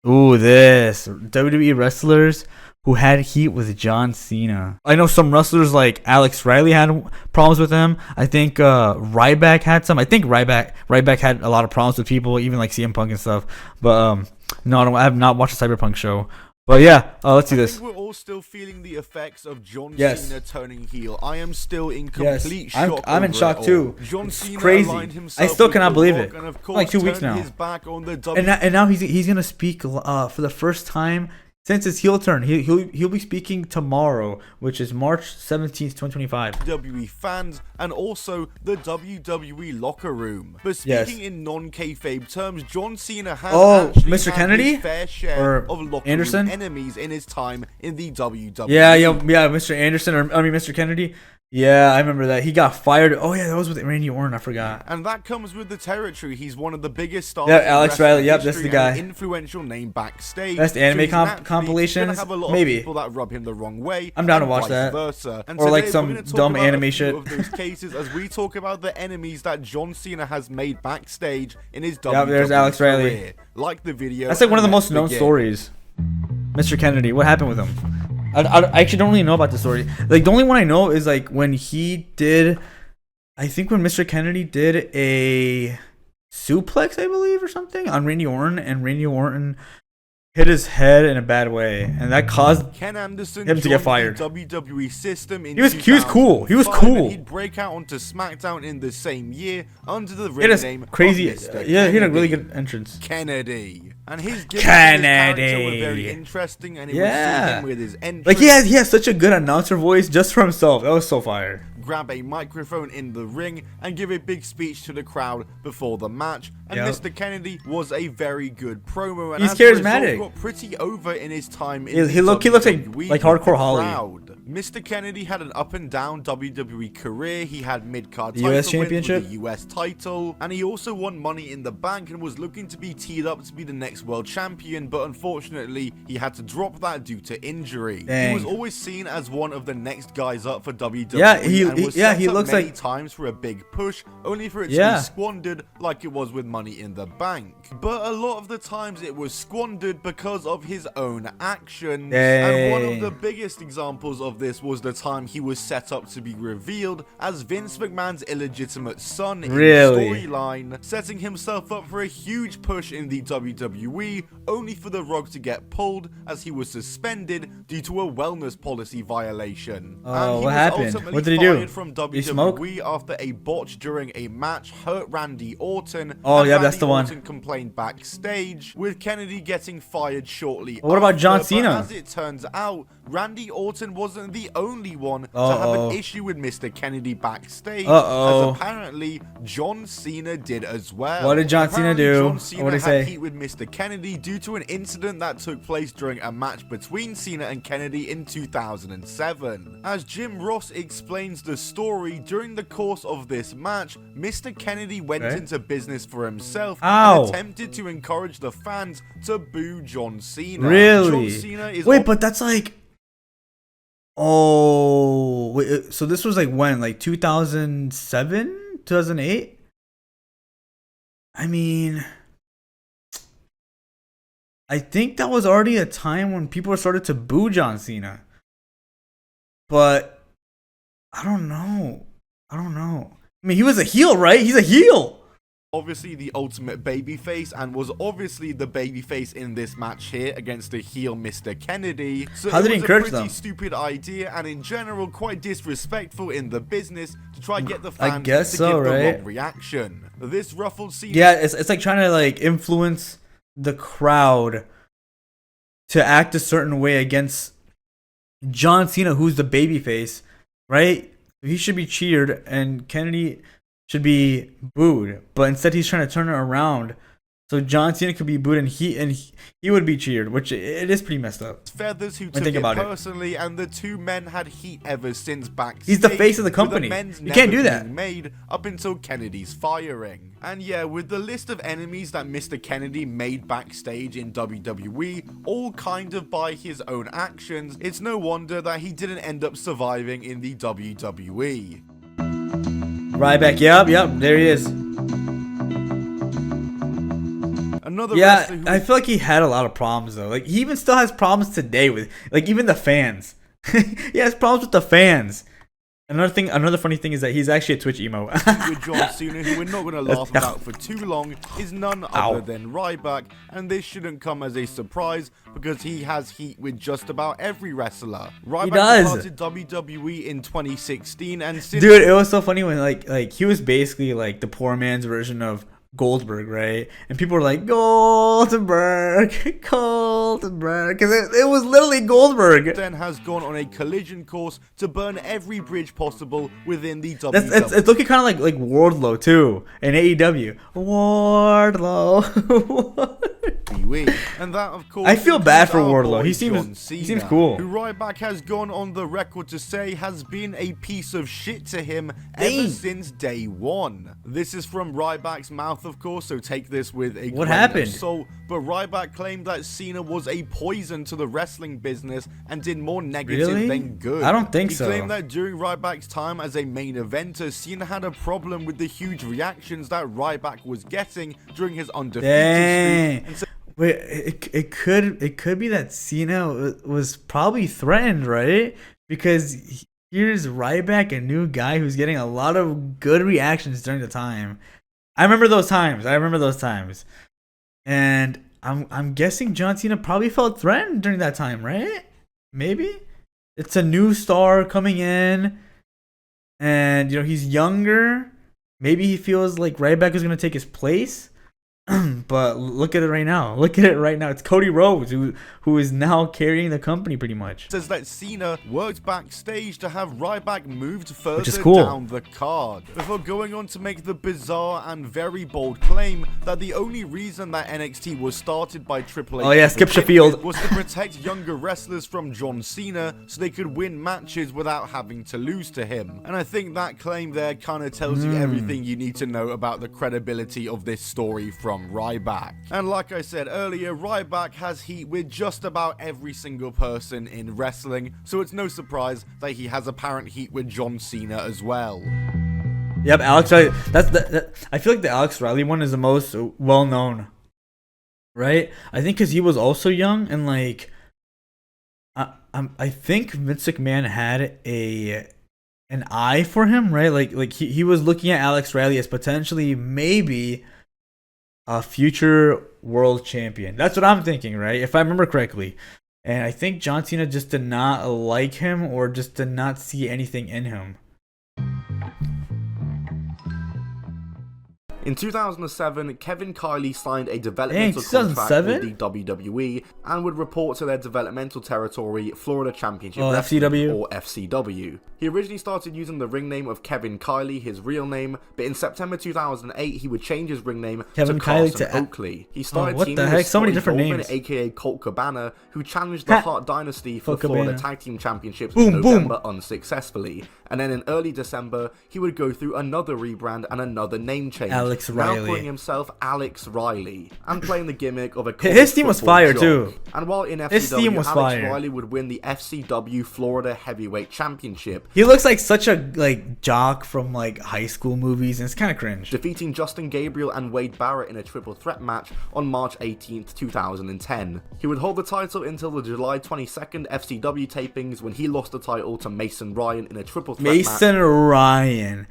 Ooh, this WWE wrestlers who had heat with John Cena. I know some wrestlers like Alex Riley had problems with him. I think Ryback had some. I think Ryback had a lot of problems with people, even like CM Punk and stuff. But no, I have not watched the Cyberpunk show. But yeah, let's see this. I think we're all still feeling the effects of John Yes. Cena turning heel. I am still in Yes, complete shock. I'm in over shock it too. all. John It's Cena crazy. aligned I himself still with cannot The believe Rock it. and of Like 2 weeks turned now. his back on the And now he's gonna speak for the first time since his heel turn. He'll be speaking tomorrow, which is March 17th, 2025. WWE fans and also the WWE locker room. But speaking in non-kayfabe terms, John Cena has actually Mr. had Kennedy? his fair share Or of locker Anderson? room enemies in his time in the WWE. Yeah, Mr. Anderson, Mr. Kennedy. Yeah, I remember that. He got fired. Oh yeah, that was with Randy Orton. I forgot. And that comes with the territory. He's one of the biggest stars. Yeah, in Alex wrestling Riley. Yep, that's history the guy. and an influential name backstage. Best anime he's naturally compilations? gonna have a lot Maybe. of people that rub him the wrong way. I'm down to and watch vice that. Versa. And Or like today some we're gonna talk dumb about anime a few shit. of those cases as we talk about the enemies that John Cena has made backstage in his Yeah, WWE there's Alex Riley. career. Like the video. That's like one of the and most let's known begin. stories. Mr. Kennedy. What happened with him? I actually don't really know about the story. Like the only one I know is like when he did. I think when Mr. Kennedy did a suplex, I believe, or something on Randy Orton, and Randy Orton hit his head in a bad way, and that caused Ken Anderson him to get joined fired. the WWE system in He was cool. He was 2005, cool. and he'd break out onto SmackDown in the same year under the It ring is name crazy. of Mr. Yeah, he had a really Kennedy. good entrance. Kennedy. And his gimmicks and his character were Kennedy. very interesting, and it Yeah. would see him with his entrance. Like he has such a good announcer voice just for himself. That was so fire. Grab a microphone in the ring and give a big speech to the crowd before the match. And Yep. Mr. Kennedy was a very good promo, and He's as a result, charismatic. got pretty over in his time in He the looks WWE like with hardcore the Holly. crowd. Mr. Kennedy had an up and down WWE career. He had mid-card The title US wins with Championship? the US title, and he also won Money in the Bank and was looking to be teed up to be the next world champion, but unfortunately he had to drop that due to injury. Dang. He was always seen as one of the next guys up for WWE. Yeah, and was he set up looks many like- times for a big push, only for it to Yeah. be squandered like it was with Money in the Bank. But a lot of the times it was squandered because of his own actions. And one of the Dang. biggest examples of this was the time he was set up to be revealed as Vince McMahon's illegitimate son in Really? the storyline, setting himself up for a huge push in the WWE, only for The Rock to get pulled as he was suspended due to a wellness policy violation. Oh, And he what was happened? ultimately What did he do? fired from Did he smoke? WWE after a botch during a match hurt Randy Orton. Oh, and yeah, that's Randy the one. Orton complained backstage, with Kennedy getting fired shortly What about John after, Cena? But as it turns out, Randy Orton wasn't the only one to have Uh-oh. an issue with Mr. Kennedy backstage, Uh-oh. as apparently John Cena did as well. What did John Cena Apparently, do? John Cena What did he had say? heat with Mr. Kennedy due to an incident that took place during a match between Cena and Kennedy in 2007. As Jim Ross explains the story, during the course of this match, Mr. Kennedy went Okay. into business for himself Ow. and attempted to encourage the fans to boo John Cena. Really? John Cena is Wait, but that's like. Oh, wait. So this was like when, like 2007, 2008. I mean, I think that was already a time when people started to boo John Cena. But I don't know. I mean, he was a heel, right? He's a heel. obviously the ultimate babyface and was obviously the babyface in this match here against the heel Mr. Kennedy. So How did he it was encourage a pretty them? stupid idea and in general quite disrespectful in the business to try and get the fans guess to so, give the right? wrong reaction. This ruffled Cena. Yeah, it's like trying to like influence the crowd to act a certain way against John Cena, who's the babyface, right? He should be cheered and Kennedy should be booed, but instead he's trying to turn it around so John Cena could be booed and he would be cheered, which it is pretty messed up. Feathers who When took think it about it. personally, and the two men had heat ever since backstage. He's the face of the with company. amends You can't never do that. being made up until Kennedy's firing. And yeah, with the list of enemies that Mr. Kennedy made backstage in WWE, all kind of by his own actions, it's no wonder that he didn't end up surviving in the WWE. Ryback, yep, there he is. Another Yeah, wrestler who I feel like he had a lot of problems though. Like he even still has problems today with like even the fans. He has problems with the fans. Another funny thing is that he's actually a Twitch emo. with John Cena, who we're not going to laugh about for too long, is none other than Ryback, and this shouldn't come as a surprise because he has heat with just about every wrestler. Ryback departed WWE in 2016, and since dude, it was so funny when like he was basically like the poor man's version of Goldberg, right? And people were like, Goldberg, because it was literally Goldberg. then has gone on a collision course to burn every bridge possible within the WWE. It's looking kind of like Wardlow too in AEW. Wardlow. And that, of course, I feel bad for Wardlow. He Cena, seems cool. Who Ryback has gone on the record to say has been a piece of shit to him ever since day one. This is from Ryback's mouth, of course, so take this with a grain of salt. But Ryback claimed that Cena was a poison to the wrestling business and did more negative than good. I don't think so. He claimed that during Ryback's time as a main eventer, Cena had a problem with the huge reactions that Ryback was getting during his undefeated streak. Wait, it could be that Cena was probably threatened, right? Because here's Ryback, a new guy who's getting a lot of good reactions during the time. I remember those times. And I'm guessing John Cena probably felt threatened during that time, right? Maybe. It's a new star coming in, and he's younger. Maybe he feels like Ryback is gonna take his place. But look at it right now. It's Cody Rhodes who is now carrying the company pretty much. Says that Cena worked backstage to have Ryback moved further down the card, before going on to make the bizarre and very bold claim that the only reason that NXT was started by Triple H Skip Sheffield was to protect younger wrestlers from John Cena so they could win matches without having to lose to him. And I think that claim there kind of tells you everything you need to know about the credibility of this story from Ryback. And like I said earlier, Ryback has heat with just about every single person in wrestling, so it's no surprise that he has apparent heat with John Cena as well. Yep, Alex Riley. I feel like the Alex Riley one is the most well known, right? I think because he was also young and like, I think Vince McMahon had an eye for him, right? Like he was looking at Alex Riley as potentially maybe a future world champion. That's what I'm thinking, right? If I remember correctly. And I think John Cena just did not like him or just did not see anything in him. In 2007, Kevin Kiley signed a developmental contract with the WWE and would report to their developmental territory, Florida Championship Wrestling, FCW. or FCW. He originally started using the ring name of Kevin Kiley, his real name, but in September 2008, he would change his ring name to Carson Oakley. He started teaming with so many different Goldman, names, aka Colt Cabana, who challenged the Hart Dynasty for Florida Tag Team Championships in November unsuccessfully. And then in early December, he would go through another rebrand and another name change. Alex Riley. Now calling himself Alex Riley and playing the gimmick of a his team was fire too. And while in FCW, Alex Riley would win the FCW Florida Heavyweight Championship. He looks like such a jock from like high school movies, and it's kind of cringe. Defeating Justin Gabriel and Wade Barrett in a triple threat match on March 18th, 2010. He would hold the title until the July 22nd FCW tapings when he lost the title to Mason Ryan in a triple threat match. Mason Ryan.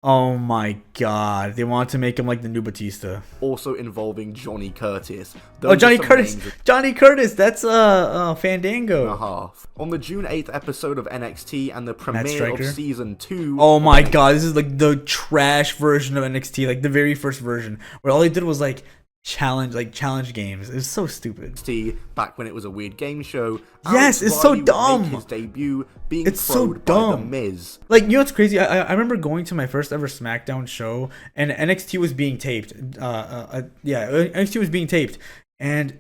Oh my god. They want to make him like the new Batista. Also involving Johnny Curtis. Johnny Curtis. Johnny Curtis. That's Fandango. On the June 8th episode of NXT and the premiere of season 2. Oh my god. This is like the trash version of NXT. Like the very first version. Where all they did was like challenge games. It's so stupid. Back when it was a weird game show. Yes, it's so dumb. His debut being crowed by The Miz. Like, you know what's crazy? I remember going to my first ever SmackDown show, and NXT was being taped. NXT was being taped, and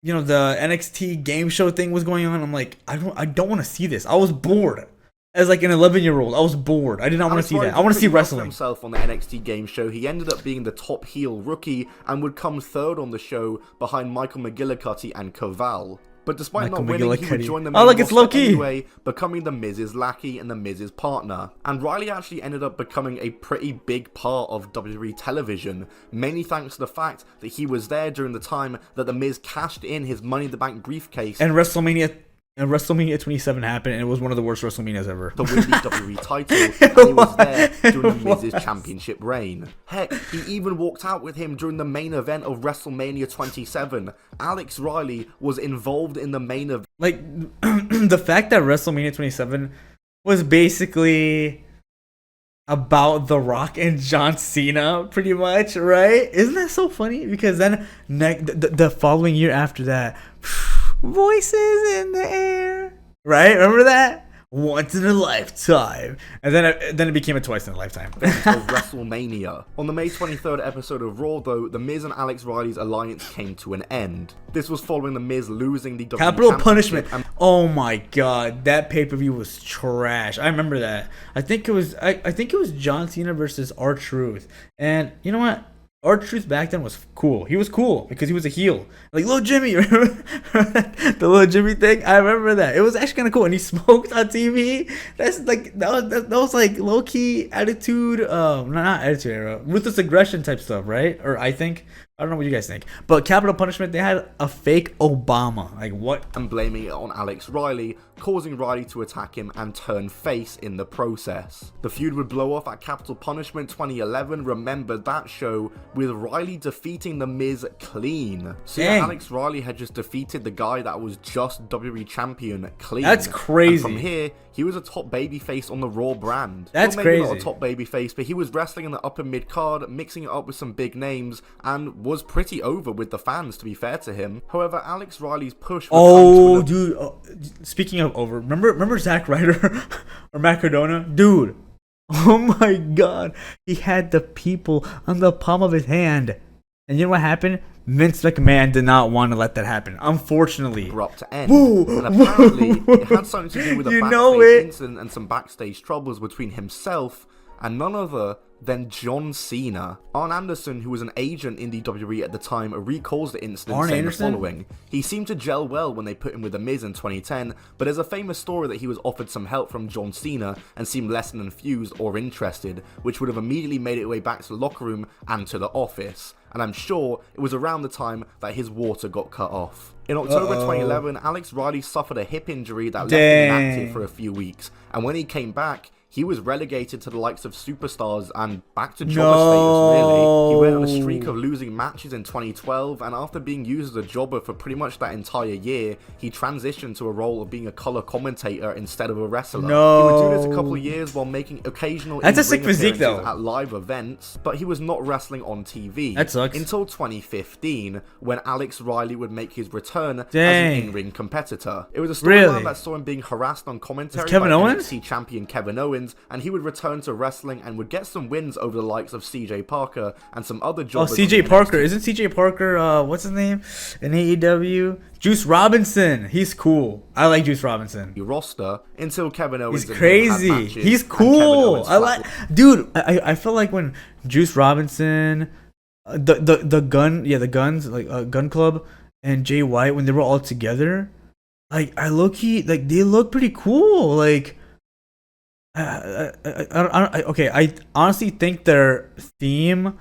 the NXT game show thing was going on. I'm like, I don't want to see this. I was bored. As like an 11-year-old, I was bored. I did not want to see that. I want to see wrestling. Himself on the NXT game show, he ended up being the top heel rookie and would come third on the show behind Michael McGillicuddy and Koval. But despite Michael not winning, he would McGillicuddy. join the Oh, main look, it's roster low-key. anyway, becoming the Miz's lackey and the Miz's partner. And Riley actually ended up becoming a pretty big part of WWE television, mainly thanks to the fact that he was there during the time that the Miz cashed in his Money in the Bank briefcase And WrestleMania 27 happened, and it was one of the worst WrestleManias ever. to win the WWE title, and he was there during the Miz's championship reign. Heck, he even walked out with him during the main event of WrestleMania 27. Alex Riley was involved in the main event. Like, the fact that WrestleMania 27 was basically about The Rock and John Cena, pretty much, right? Isn't that so funny? Because then the following year after that, voices in the air, right? Remember that? Once in a lifetime, and then it became a twice in a lifetime. Of WrestleMania. On the May 23rd episode of Raw, though, The Miz and Alex Riley's alliance came to an end. This was following The Miz losing the WWE Capital Championship Punishment. Oh my god, that pay-per-view was trash. I remember that. I think it was John Cena versus R-Truth. And you know what? R-Truth back then was cool. He was cool because he was a heel. Like Lil Jimmy, remember the Lil Jimmy thing? I remember that. It was actually kind of cool. And he smoked on TV. That's like that was like low key attitude. Not attitude era. Ruthless aggression type stuff, right? Or I don't know what you guys think. But Capital Punishment, they had a fake Obama. Like what? and blaming it on Alex Riley, causing Riley to attack him and turn face in the process. The feud would blow off at Capital Punishment 2011. Remember that show, with Riley defeating The Miz clean. So yeah, Dang. Alex Riley had just defeated the guy that was just WWE champion clean. That's crazy. And from here, he was a top babyface on the Raw brand. That's well, maybe crazy. not a top babyface, but he was wrestling in the upper mid card, mixing it up with some big names, and was pretty over with the fans, to be fair to him. However, Alex Riley's push would Oh, come to dude. Oh, speaking of over, remember Zack Ryder or Matt Cardona? Dude. Oh my god. He had the people on the palm of his hand. And you know what happened? Vince McMahon did not want to let that happen. Unfortunately. abrupt end. Woo. And apparently, it had something to do with a You backstage know it. incident and some backstage troubles between himself and none other than John Cena. Arn Anderson, who was an agent in the WWE at the time, recalls the incident, Arn saying Anderson? the following. He seemed to gel well when they put him with The Miz in 2010, but there's a famous story that he was offered some help from John Cena and seemed less than enthused or interested, which would have immediately made its way back to the locker room and to the office. And I'm sure it was around the time that his water got cut off. In October 2011, Alex Riley suffered a hip injury that left him inactive for a few weeks, and when he came back, he was relegated to the likes of superstars and back to jobber status, really. He went on a streak of losing matches in 2012, and after being used as a jobber for pretty much that entire year, he transitioned to a role of being a color commentator instead of a wrestler. No. He would do this a couple of years while making occasional That's a in-ring sick physique, appearances though. at live events, but he was not wrestling on TV. That sucks. Until 2015, when Alex Riley would make his return as an Dang. in-ring competitor. It was a storyline Really? that saw him being harassed on commentary Kevin by Owens? NXT champion Kevin Owens, and he would return to wrestling and would get some wins over the likes of CJ Parker and some other Oh, jobbers. CJ on Parker. NXT Isn't CJ Parker, what's his name? In AEW? Juice Robinson. He's cool. I like Juice Robinson. roster until Kevin Owens He's and him had crazy. matches, He's and Kevin cool. Owens I like, dude. I feel like when Juice Robinson, the guns like Gun Club and Jay White, when they were all together, like I low key like they look pretty cool. Like I honestly think their theme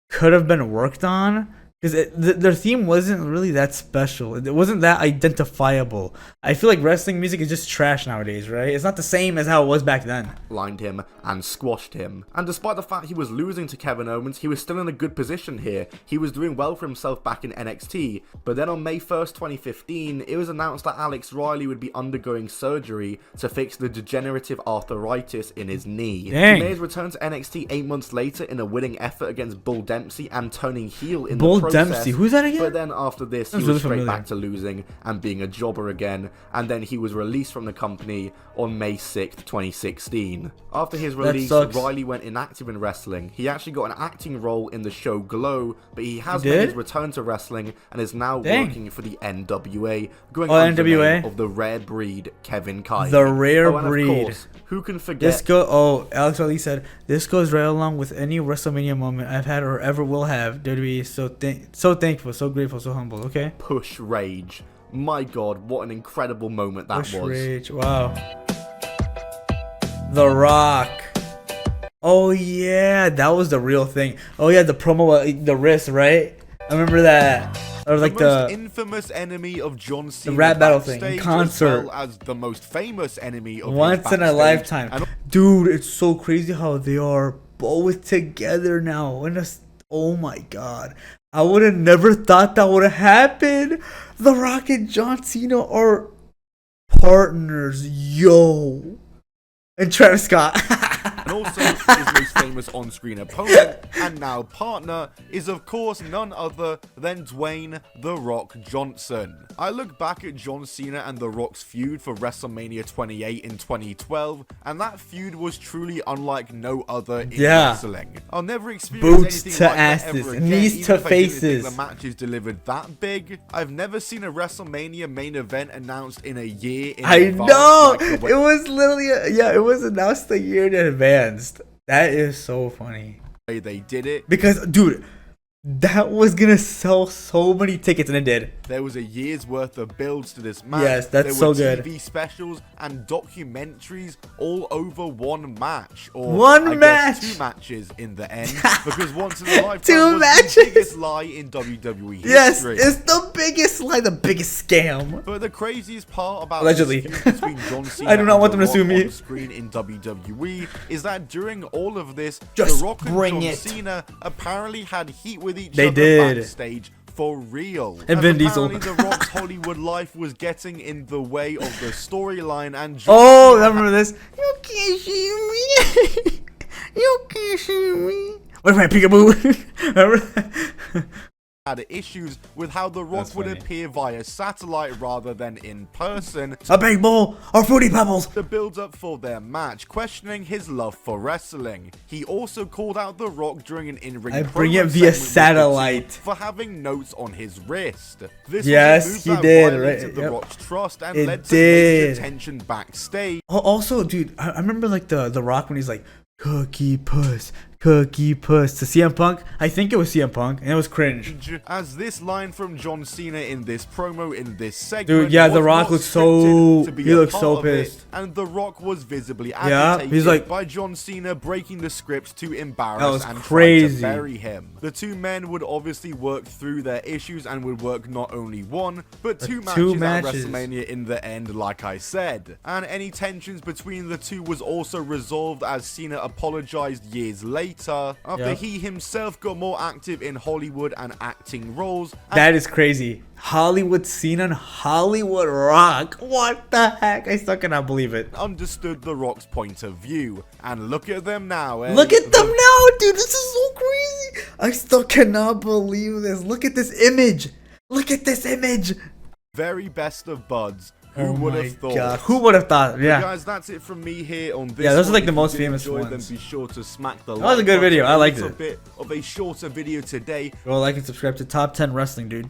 could have been worked on because their theme wasn't really that special. It wasn't that identifiable. I feel like wrestling music is just trash nowadays, right? It's not the same as how it was back then. lined him and squashed him. And despite the fact he was losing to Kevin Owens, he was still in a good position here. He was doing well for himself back in NXT. But then on May 1st, 2015, it was announced that Alex Riley would be undergoing surgery to fix the degenerative arthritis in his knee. Dang. He made his return to NXT 8 months later in a winning effort against Bull Dempsey and turning heel in Bull the process. Dempsey, who's that again? But then after this, he Sounds was really straight familiar. back to losing and being a jobber again, and then he was released from the company on May 6th, 2016. After his release, sucks. Riley went inactive in wrestling. He actually got an acting role in the show Glow, but he has He made did? his return to wrestling and is now Dang. working for the NWA, going Oh, under the NWA? name of the rare breed Kevin Kyle. The rare and breed. Of course, who can forget Alex Riley said, this goes right along with any WrestleMania moment I've had or ever will have. WWE is so thankful, so grateful, so humble, okay? Push Rage? My god, what an incredible moment that Bush was. Rage. Wow. The Rock. Oh yeah, that was the real thing. Oh yeah, the promo, the wrist, right? I remember that. Or like the most infamous enemy of John Cena, rap battle thing in backstage, concert. as well as the most famous enemy of once his in a backstage. lifetime. And Dude, it's so crazy how they are both together now. Oh my god. I would have never thought that would have happened. The Rock and John Cena are partners. Yo. And Travis Scott. and also his most famous on-screen opponent and now partner is of course none other than Dwayne "The Rock" Johnson. I look back at John Cena and The Rock's feud for WrestleMania 28 in 2012, and that feud was truly unlike no other in wrestling. I'll never experience Boots anything to like that asses, ever again, knees even to if I didn't think faces. the matches delivered that big. I've never seen a WrestleMania main event announced in a year in I advance know. like the It was literally it was announced a year in advance. That is so funny. way they did it. Because dude, that was gonna sell so many tickets, and it did. There was a year's worth of builds to this match. Yes, that's so good. There were TV specials and documentaries all over one match. Or One I match. guess two matches in the end. Because once in a lifetime Two was matches. the biggest lie in WWE Yes, history. it's the biggest lie, the biggest scam. But the craziest part about Allegedly. this feud between John Cena I do not and want The them to sue Rock me. on screen in WWE is that during all of this, Just The Rock and bring John it. Cena apparently had heat with each They other did. backstage. For real. And Vin Diesel. Apparently The Rock's Hollywood life was getting in the way of the storyline, and John Oh, Cena I remember this. You can't see me. You can't see me. Where's my peekaboo? Remember that? had issues with how The Rock That's would funny. appear via satellite rather than in person. A big bowl or fruity pebbles. The build-up for their match, questioning his love for wrestling. He also called out The Rock during an in-ring I promo bring it via segment with the satellite. team for having notes on his wrist. This Yes, was a move he that did, violated right? The Yep. Rock's trust and It led to did. major tension backstage. Oh, also, dude, I remember like the Rock when he's like cookie puss to CM Punk. I think it was CM Punk, and it was cringe. As this line from John Cena in this promo in this segment, Dude, yeah, The was Rock not looks scripted so- to be he a looks part so of it, pissed. and The Rock was visibly Yeah, agitated he's like- by John Cena breaking the script to embarrass That was and crazy. try to bury him. The two men would obviously work through their issues and would work not only one, but two matches at WrestleMania in the end, like I said. And any tensions between the two was also resolved as Cena apologized years later, after Yep. he himself got more active in Hollywood and acting roles. That is crazy. Hollywood Cena and Hollywood Rock. What the heck? I still cannot believe it. Understood The Rock's point of view. And look at them now, eh? Look at them The now, dude. This is so crazy. I still cannot believe this. Look at this image. Look at this image. very best of buds. Who Oh would my have thought? God. Who would have thought? Yeah. Guys, that's it from me here on this. Yeah, those are one. like the If you most did famous enjoy ones. Them, be sure to smack the That was a like good button. video. I liked It's it. a bit of a shorter video today. Go like and subscribe to Top 10 Wrestling, dude.